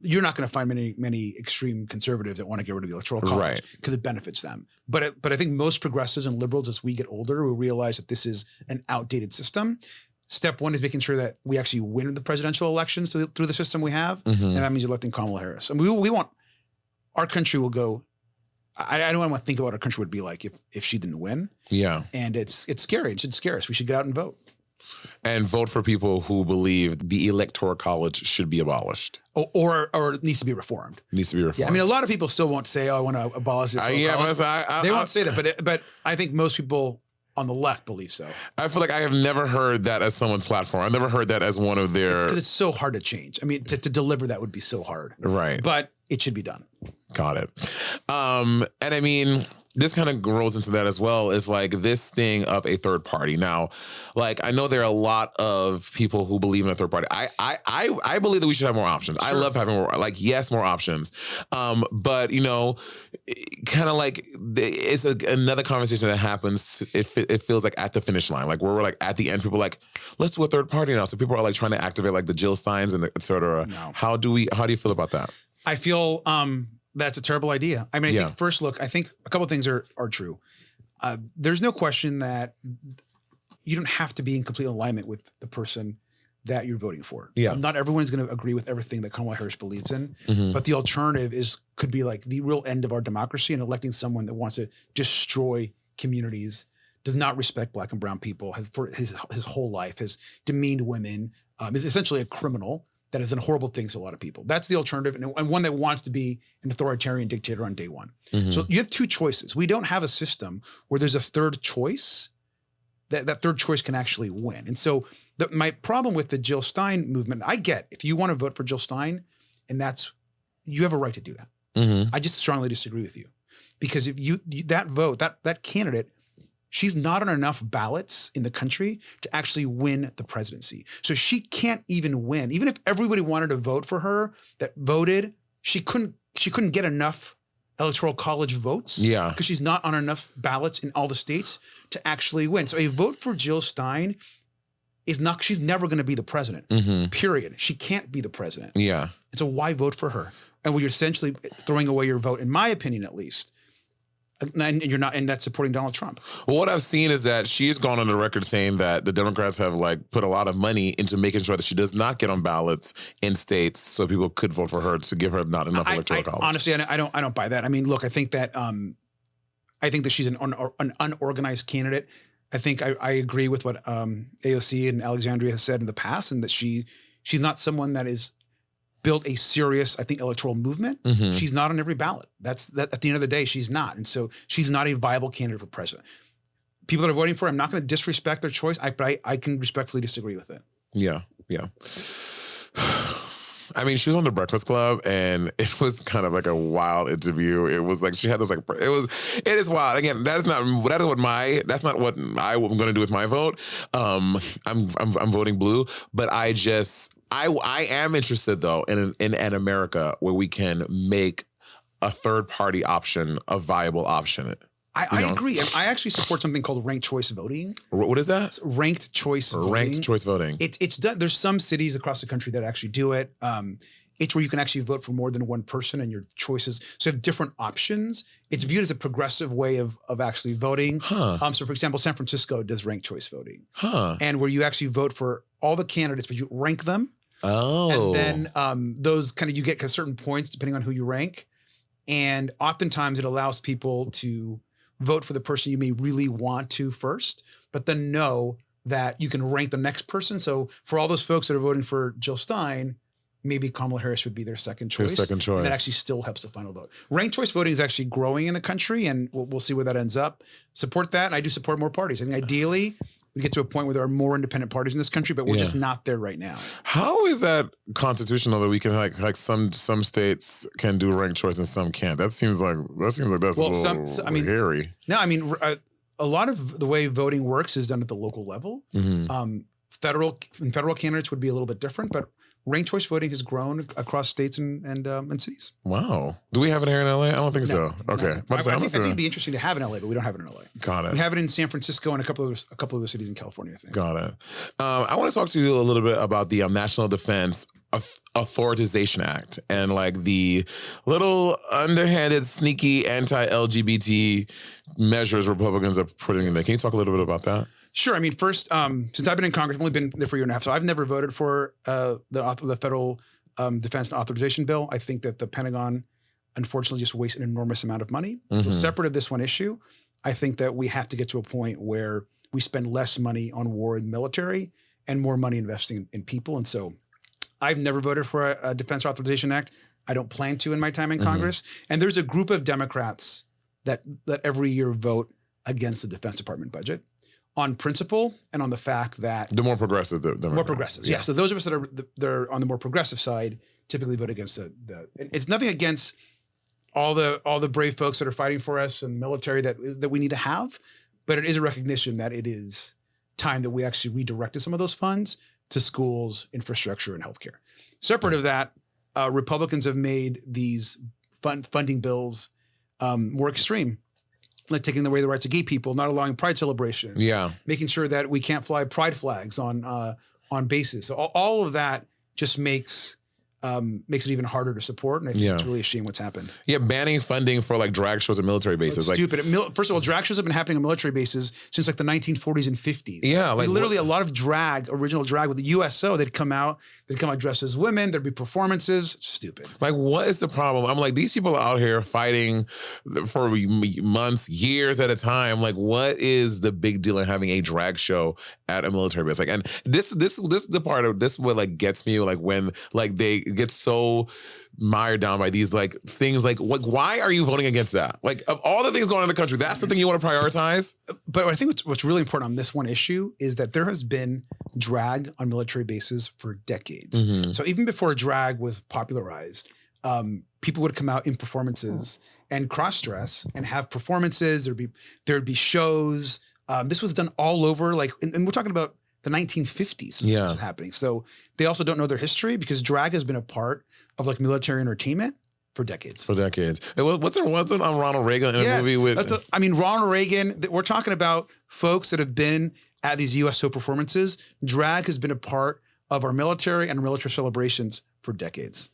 You're not going to find many extreme conservatives that want to get rid of the Electoral College because it benefits them. But I think most progressives and liberals, as we get older, will realize that this is an outdated system. Step one is making sure that we actually win the presidential elections through the system we have, and that means electing Kamala Harris. And we want our country will go. I don't want to think about what our country would be like if she didn't win. Yeah, and it's scary. It should scare us. We should get out and vote. And vote for people who believe the Electoral College should be abolished. Or it needs to be reformed. Needs to be reformed. Yeah, I mean, a lot of people still won't say, I want to abolish it. They won't say that, but I think most people on the left believe so. I feel like I have never heard that as someone's platform. I've never heard that as one of their... Because it's so hard to change. I mean, to deliver that would be so hard. Right. But it should be done. Got it. And I mean... this kind of rolls into that as well, is like this thing of a third party. Now, like, I know there are a lot of people who believe in a third party. I believe that we should have more options. Sure. I love having more, like, yes, more options. But, you know, kind of like it's another conversation that happens. It feels like at the finish line, like where we're like at the end, people are like, let's do a third party now. So people are like trying to activate like the Jill Steins and et cetera. No. How do you feel about that? I feel that's a terrible idea. I mean, I think first look, I think a couple of things are true. There's no question that you don't have to be in complete alignment with the person that you're voting for. Yeah. Not everyone's going to agree with everything that Kamala Harris believes in, but the alternative could be like the real end of our democracy, and electing someone that wants to destroy communities, does not respect Black and brown people, has for his whole life, has demeaned women, is essentially a criminal that has done horrible things to a lot of people. That's the alternative, and one that wants to be an authoritarian dictator on day one. So you have two choices. We don't have a system where there's a third choice, that third choice can actually win. And so my problem with the Jill Stein movement, I get, if you want to vote for Jill Stein, and you have a right to do that. I just strongly disagree with you. Because if that vote, that candidate, she's not on enough ballots in the country to actually win the presidency. So she can't even win. Even if everybody wanted to vote for her that voted, she couldn't get enough electoral college votes. Yeah. Because she's not on enough ballots in all the states to actually win. So a vote for Jill Stein she's never going to be the president. Period. She can't be the president. Yeah. And so why vote for her? And you're essentially throwing away your vote, in my opinion, at least. And you're not, and that's supporting Donald Trump. Well, what I've seen is that she's gone on the record saying that the Democrats have like put a lot of money into making sure that she does not get on ballots in states, so people could vote for her to give her not enough electoral college. Honestly, I don't buy that. I mean, look, I think that she's an unorganized candidate. I think I agree with what AOC and Alexandria has said in the past, and that she's not someone that is built a serious, I think, electoral movement. She's not on every ballot. That's at the end of the day, she's not. And so she's not a viable candidate for president. People that are voting for her, I'm not going to disrespect their choice, but I can respectfully disagree with it. Yeah. I mean, she was on The Breakfast Club, and it was kind of like a wild interview. It was like she had those like it is wild. Again, that's not what I'm going to do with my vote. I'm voting blue, but I am interested though in an America where we can make a third party option a viable option. I agree. I actually support something called ranked choice voting. What is that? It's ranked choice voting. Ranked choice voting. It's done. There's some cities across the country that actually do it. It's where you can actually vote for more than one person and your choices. So you have different options. It's viewed as a progressive way of actually voting. So for example, San Francisco does ranked choice voting. And where you actually vote for all the candidates, but you rank them. And then those kind of, you get certain points depending on who you rank. And oftentimes it allows people to vote for the person you may really want to first, but then know that you can rank the next person. So for all those folks that are voting for Jill Stein, maybe Kamala Harris would be their second choice. And that actually still helps the final vote. Ranked choice voting is actually growing in the country, and we'll see where that ends up. Support that. And I do support more parties. I think ideally we get to a point where there are more independent parties in this country, but we're just not there right now. How is that constitutional that we can like some states can do ranked choice and some can't? That seems like that's a little hairy. No, I mean a lot of the way voting works is done at the local level. Federal candidates would be a little bit different, but ranked choice voting has grown across states and cities. Wow. Do we have it here in LA? I don't think so. Okay. I think it'd be interesting to have it in LA, but we don't have it in LA. Got it. We have it in San Francisco and a couple of other cities in California, I think. Got it. I want to talk to you a little bit about the National Defense Authorization Act and like the little underhanded, sneaky anti-LGBT measures Republicans are putting in there. Can you talk a little bit about that? Sure. I mean, first, since I've been in Congress, I've only been there for a year and a half, so I've never voted for the federal defense authorization bill. I think that the Pentagon, unfortunately, just wastes an enormous amount of money. So separate of this one issue, I think that we have to get to a point where we spend less money on war and military and more money investing in people. And so I've never voted for a Defense Authorization Act. I don't plan to in my time in Congress. And there's a group of Democrats that every year vote against the Defense Department budget on principle and on the fact that the more progressive Democrats. More progressives, yeah. So those of us that are on the more progressive side typically vote against the. It's nothing against all the brave folks that are fighting for us and military that we need to have, but it is a recognition that it is time that we actually redirected some of those funds to schools, infrastructure, and healthcare. Separate of that, Republicans have made these funding bills more extreme, like taking away the rights of gay people, not allowing pride celebrations, making sure that we can't fly pride flags on bases. So all of that just makes it even harder to support, and I think it's really a shame what's happened. Yeah, banning funding for like drag shows at military bases. It's stupid. First of all, drag shows have been happening on military bases since like the 1940s and 50s. Yeah, like literally a lot of original drag with the USO. They'd come out dressed as women. There'd be performances. It's stupid. Like, what is the problem? I'm like, these people are out here fighting for months, years at a time. Like, what is the big deal in having a drag show at a military base? Like, and this is the part of this what like gets me, like when like they get so mired down by these like things like why are you voting against that? Like, of all the things going on in the country, that's the thing you want to prioritize? But I think what's really important on this one issue is that there has been drag on military bases for decades. So even before drag was popularized, people would come out in performances and cross-dress and have performances. There'd be shows. This was done all over, like, and we're talking about the 1950s. This was happening. So they also don't know their history because drag has been a part of like military entertainment for decades. And wasn't on Ronald Reagan in a movie with? Ronald Reagan. We're talking about folks that have been at these USO performances. Drag has been a part of our military and military celebrations for decades.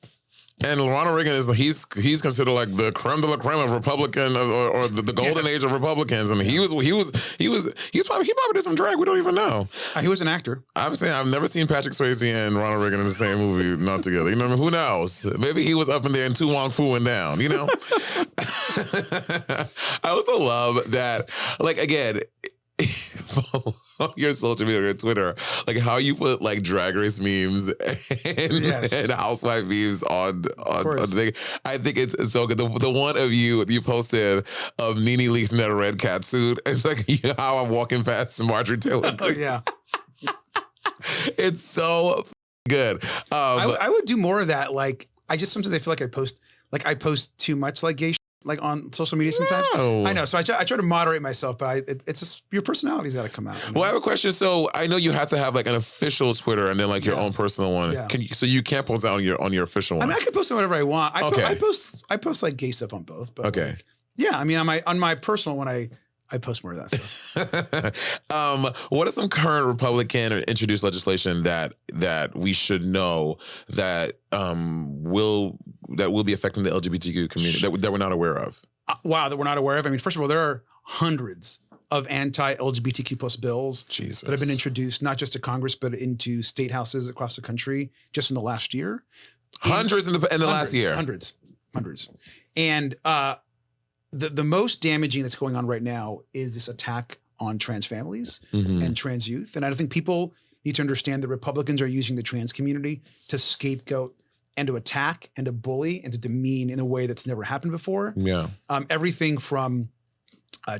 And Ronald Reagan he's considered like the creme de la creme of Republican or the golden age of Republicans, and he probably did some drag we don't even know. He was an actor. I'm saying I've never seen Patrick Swayze and Ronald Reagan in the same movie, not together. You know, who knows? Maybe he was up in there and Tu Wong Fu and down. You know. I also love that, like, again. On your social media, your Twitter, like how you put like drag race memes and housewife memes on the thing. I think it's so good. The one of you posted of Nene Leakes in that red cat suit. It's like how I'm walking past Marjorie Taylor Greene. Oh yeah, it's so good. I would do more of that. Like sometimes I feel like I post too much like gay like on social media sometimes. No. I know. So I try to moderate myself, but it's just, your personality's got to come out. You know? Well, I have a question. So I know you have to have like an official Twitter and then like your own personal one. Yeah. So you can't post that on your official one? I mean, I can post whatever I want. I post like gay stuff on both. But okay. Like, yeah. I mean, on my personal one, I post more of that stuff. What is some current Republican or introduced legislation that we should know that will be affecting the LGBTQ community that we're not aware of? That we're not aware of. I mean, first of all, there are hundreds of anti-LGBTQ plus bills that have been introduced, not just to Congress, but into state houses across the country just in the last year. Hundreds in the last year. Hundreds. And the most damaging that's going on right now is this attack on trans families and trans youth. And I think people need to understand that Republicans are using the trans community to scapegoat and to attack and to bully and to demean in a way that's never happened before. Yeah. Everything from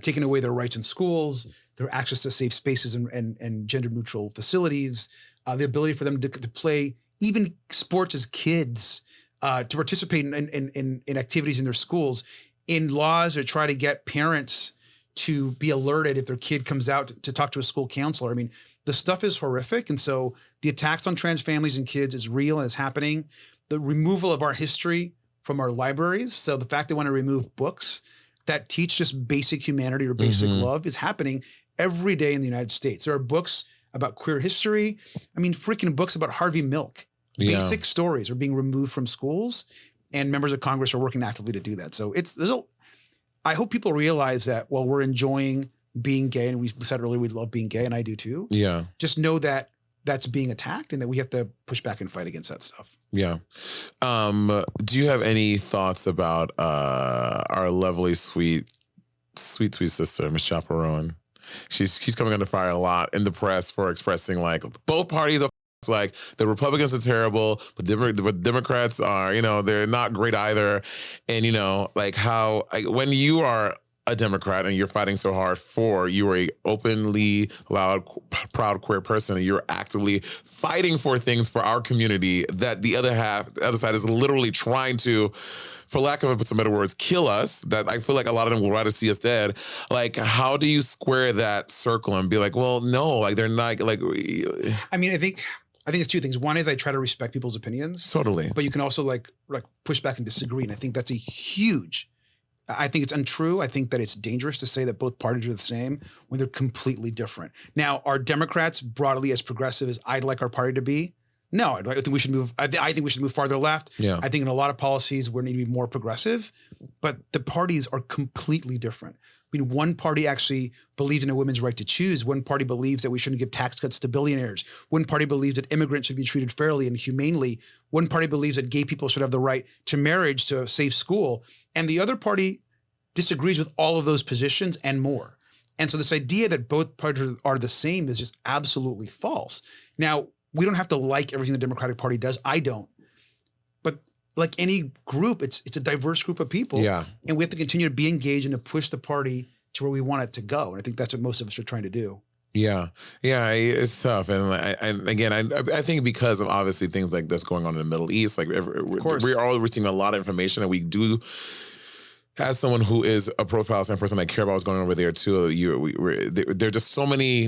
taking away their rights in schools, their access to safe spaces and gender neutral facilities, the ability for them to play even sports as kids, to participate in activities in their schools, in laws that try to get parents to be alerted if their kid comes out to talk to a school counselor. I mean, the stuff is horrific. And so the attacks on trans families and kids is real and is happening. The removal of our history from our libraries. So the fact they want to remove books that teach just basic humanity or basic love is happening every day in the United States. There are books about queer history. I mean, freaking books about Harvey Milk. Basic stories are being removed from schools. And members of Congress are working actively to do that. So I hope people realize that while we're enjoying being gay, and we said earlier we love being gay, and I do too. Yeah. Just know that that's being attacked and that we have to push back and fight against that stuff. Yeah. Do you have any thoughts about our lovely, sweet sister, Miss Chaperone? She's coming under fire a lot in the press for expressing like both parties are like the Republicans are terrible, but the Democrats are, they're not great either. And, like how when you are a Democrat and you're fighting so hard you are a openly, loud, proud queer person, and you're actively fighting for things for our community that the other side is literally trying to, for lack of some better words, kill us, that I feel like a lot of them would rather see us dead. Like, how do you square that circle and be like, well, no, like they're not like... I mean, I think it's two things. One is I try to respect people's opinions. Totally. But you can also like push back and disagree. And I think that's I think it's untrue. I think that it's dangerous to say that both parties are the same when they're completely different. Now, are Democrats broadly as progressive as I'd like our party to be? No, I think we should move. I think we should move farther left. Yeah. I think in a lot of policies we need to be more progressive, but the parties are completely different. I mean, one party actually believes in a women's right to choose. One party believes that we shouldn't give tax cuts to billionaires. One party believes that immigrants should be treated fairly and humanely. One party believes that gay people should have the right to marriage, to a safe school. And the other party disagrees with all of those positions and more. And so this idea that both parties are the same is just absolutely false. Now, we don't have to like everything the Democratic Party does. I don't. But like any group, it's a diverse group of people. Yeah. And we have to continue to be engaged and to push the party to where we want it to go. And I think that's what most of us are trying to do. Yeah, it's tough, and I think because of obviously things like that's going on in the Middle East, like we're all receiving a lot of information, and we do. As someone who is a pro-Palestine person, I care about what's going on over there too. There's just so many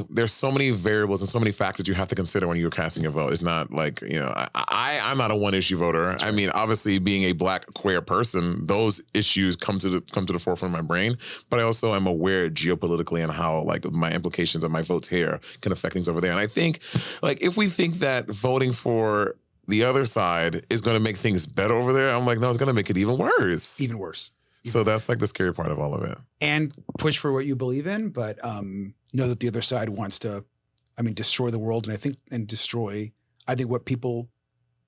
variables and so many factors you have to consider when you're casting your vote. It's not like, I'm not a one-issue voter. Right. I mean, obviously, being a Black queer person, those issues come to the forefront of my brain. But I also am aware geopolitically and how like my implications of my votes here can affect things over there. And I think, like, if we think that voting for the other side is going to make things better over there, I'm like, no, it's going to make it even worse. Even worse. So that's like the scary part of all of it. And push for what you believe in, but know that the other side wants to, destroy the world, and destroy, I think, what people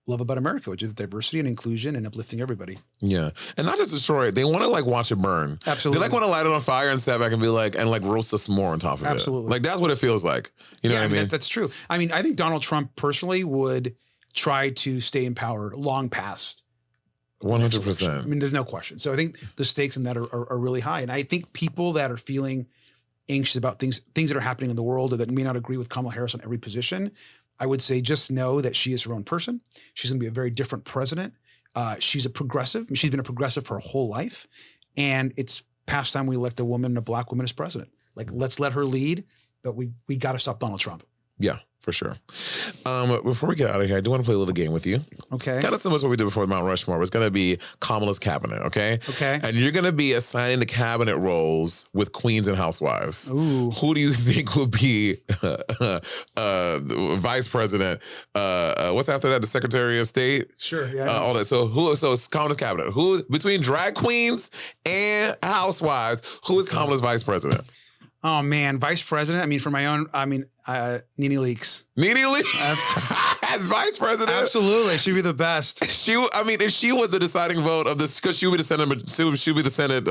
love about America, which is diversity and inclusion and uplifting everybody. Yeah. And not just destroy it. They want to like watch it burn. Absolutely. They like want to light it on fire and step back and be like, and like roast a s'more on top of it. Absolutely. Like that's what it feels like. You know what I mean? That's true. I mean, I think Donald Trump personally would try to stay in power long past 100%. I mean, there's no question. So I think the stakes in that are really high. And I think people that are feeling anxious about things that are happening in the world or that may not agree with Kamala Harris on every position, I would say just know that she is her own person. She's going to be a very different president. She's a progressive. She's been a progressive for her whole life. And it's past time we elect a woman, a Black woman as president. Like, let's let her lead, but we got to stop Donald Trump. Yeah, for sure. Before we get out of here, I do want to play a little game with you. Okay. Kind of similar to what we did before Mount Rushmore. It's going to be Kamala's cabinet, okay? Okay. And you're going to be assigning the cabinet roles with queens and housewives. Ooh. Who do you think will be vice president? What's after that? The Secretary of State? Sure, yeah. All that. So it's Kamala's cabinet. Who, between drag queens and housewives, who is Kamala's vice president? Oh man, vice president. I mean, for my own. I mean, Nene Leakes. Nene Leakes as vice president. Absolutely, she'd be the best. If she was the deciding vote of this, because she would be the Senate. She'd be the Senate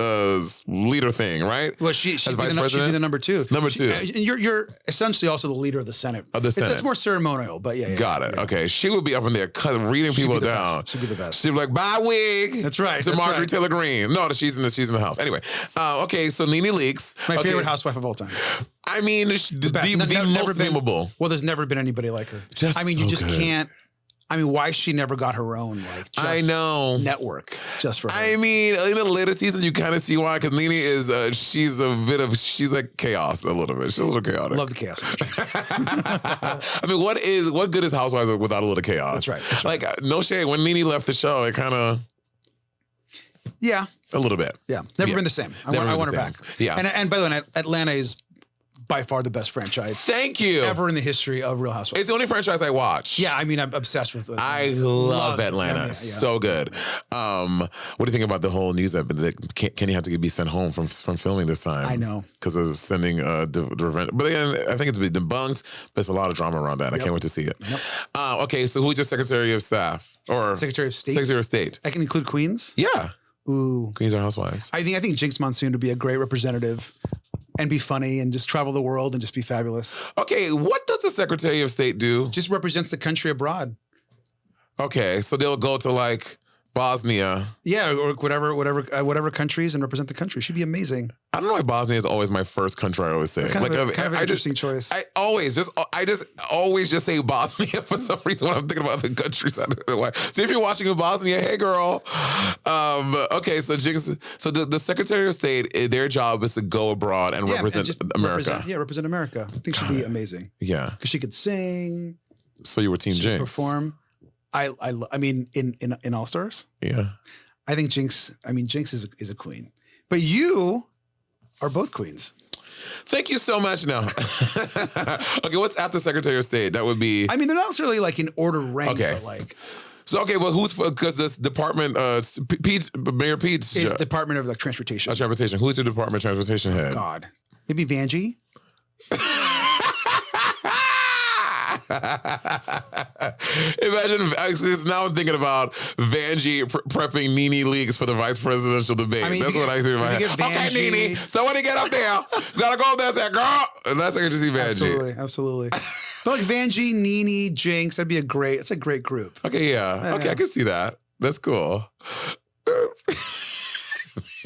leader thing, right? Well, she'd be the number two. Number two. And you're essentially also the leader of the Senate. Of the Senate. It's more ceremonial, but yeah. Got it. Yeah. Okay, she would be up in there reading people down. She'd be the best. She'd be like, "Bye, wig." That's right. To Marjorie Taylor Greene. No, she's in the house. Anyway, okay. So Nene Leakes, my favorite housewife of all time. I mean, the most memorable. Well, there's never been anybody like her. You just can't. I mean, why she never got her own network just for her? I mean, in the later seasons, you kind of see why, because Nene is she's like chaos a little bit. She's a little chaotic. Love the chaos. I mean, what good is Housewives without a little chaos? That's right. Like no shade. When Nene left the show, it kind of a little bit. Yeah, never been the same. I want her back. Yeah, and by the way, Atlanta is by far the best franchise. Thank you. Ever in the history of Real Housewives. It's the only franchise I watch. Yeah, I mean, I'm obsessed with it. I love Atlanta. Yeah. So good. What do you think about the whole news that Kenny had to be sent home from filming this time? I know. Because of sending but again, I think it's been debunked, but there's a lot of drama around that. Yep. I can't wait to see it. Yep. Okay, so who's your Secretary of Staff? Or Secretary of State? Secretary of State. I can include Queens? Yeah. Ooh. Queens or Housewives. I think Jinx Monsoon would be a great representative. And be funny and just travel the world and just be fabulous. Okay, what does the Secretary of State do? Just represents the country abroad. Okay, so they'll go to like Bosnia. Yeah, or whatever countries and represent the country. She'd be amazing. I don't know why Bosnia is always my first country. I always say Kind of an interesting choice. I just always say Bosnia for some reason when I'm thinking about other countries. I don't know why. See, if you're watching in Bosnia, hey girl. Okay, so Jinx. So the Secretary of State, their job is to go abroad and represent America. Represent America. I think she'd be amazing. Yeah, because she could sing. So you were Team Jinx. Perform. I mean, in All Stars. Yeah, I think Jinx. I mean, Jinx is a queen, but you are both queens. Thank you so much. Now, okay, what's after Secretary of State? That would be. I mean, they're not necessarily like in order rank, okay. But like. So okay, well, who's because this department? Mayor Pete's is Department of like Transportation. Transportation. Who's the Department of Transportation head? God, maybe Vanjie. Imagine, now I'm thinking about Vanjie prepping Nene Leakes for the vice presidential debate. I mean, that's what I see in my head. Okay, Nene, somebody get up there. Gotta go up there and say, girl. And that's like I just see Vanjie. Absolutely. But like Vanjie, Nene, Jinx, that's a great group. Okay, yeah. Okay, I can see that. That's cool.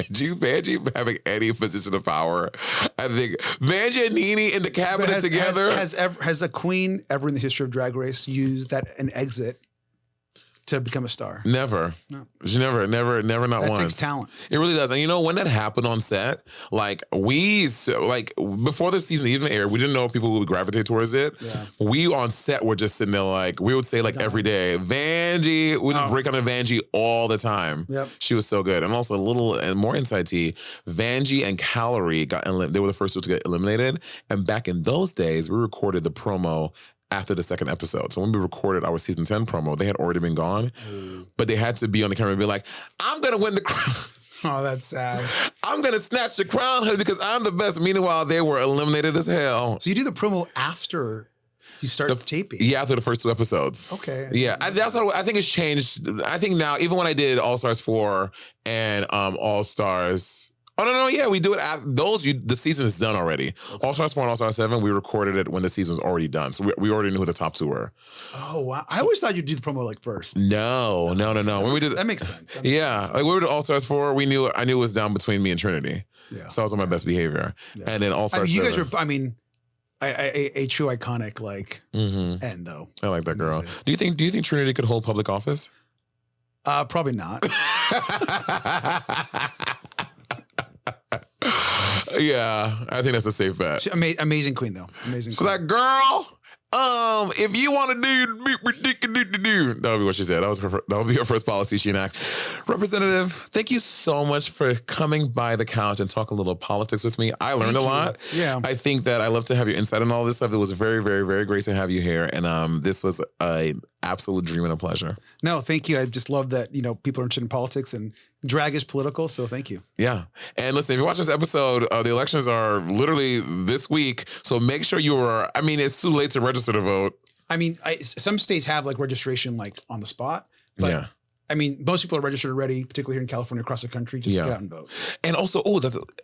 Vanjie having any position of power. I think Vanjie and Nene in the cabinet together. Has a queen ever in the history of Drag Race used an exit to become a star? Never. No. She never, not that once. That takes talent. It really does. And you know, when that happened on set, like before the season even aired, we didn't know people would gravitate towards it. Yeah. We on set were just sitting there like, we would say like every day, Vanjie, we just break on a Vanjie all the time. Yep. She was so good. And also a little and more inside tea, Vanjie and Calorie they were the first two to get eliminated. And back in those days, we recorded the promo after the second episode. So when we recorded our season 10 promo, they had already been gone, but they had to be on the camera and be like, I'm going to win the crown. Oh, that's sad. I'm going to snatch the crown because I'm the best. Meanwhile, they were eliminated as hell. So you do the promo after you start taping? Yeah, after the first two episodes. Okay. Yeah, that's how I think it's changed. I think now, even when I did All Stars 4 and All Stars... Oh, no, yeah, we do it after those. The season is done already. Okay. All Stars 4 and All Stars 7, we recorded it when the season was already done. So we already knew who the top two were. Oh, wow. I always thought you'd do the promo like first. No. When we did that makes sense. Like we were at All Stars 4, I knew it was down between me and Trinity. Yeah. So I was on my best behavior. Yeah. And then All Stars 7. You guys were, a true iconic end though. I like that girl. Do you think Trinity could hold public office? Probably not. Yeah, I think that's a safe bet. Amazing queen, though. Amazing queen. Like, girl, if you want to do, that would be what she said. That would be her first policy she enacted. Representative, thank you so much for coming by the couch and talk a little politics with me. I learned a lot. Yeah. I think that I love to have your insight on all this stuff. It was very, very, very great to have you here. And this was an absolute dream and a pleasure. No, thank you. I just love that, people are interested in politics and drag is political. So thank you. Yeah. And listen, if you're watching this episode, the elections are literally this week. So make sure it's too late to register to vote. Some states have registration on the spot. But yeah. Most people are registered already, particularly here in California, across the country. Just get out and vote. And also,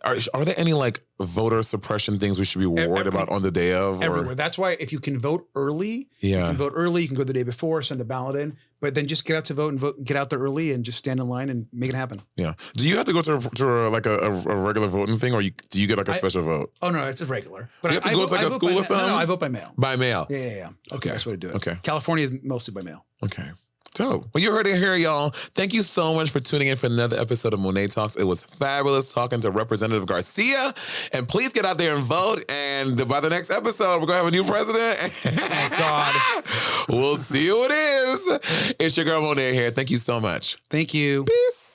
are there any voter suppression things we should be worried about on the day of? Everywhere. That's why if you can vote early, you can vote early. You can go the day before, send a ballot in, but then just get out to vote and vote. Get out there early and just stand in line and make it happen. Yeah. Do you have to go to a regular voting thing, or do you get a special vote? Oh no, it's a regular. But you have to go to a school or something. No, I vote by mail. By mail. Yeah. Okay, that's the way to do it. Okay. California is mostly by mail. Okay. So, well, you heard it here, y'all. Thank you so much for tuning in for another episode of Monét Talks. It was fabulous talking to Representative Garcia. And please get out there and vote. And by the next episode, we're going to have a new president. Oh, God. We'll see who it is. It's your girl, Monét here. Thank you so much. Thank you. Peace.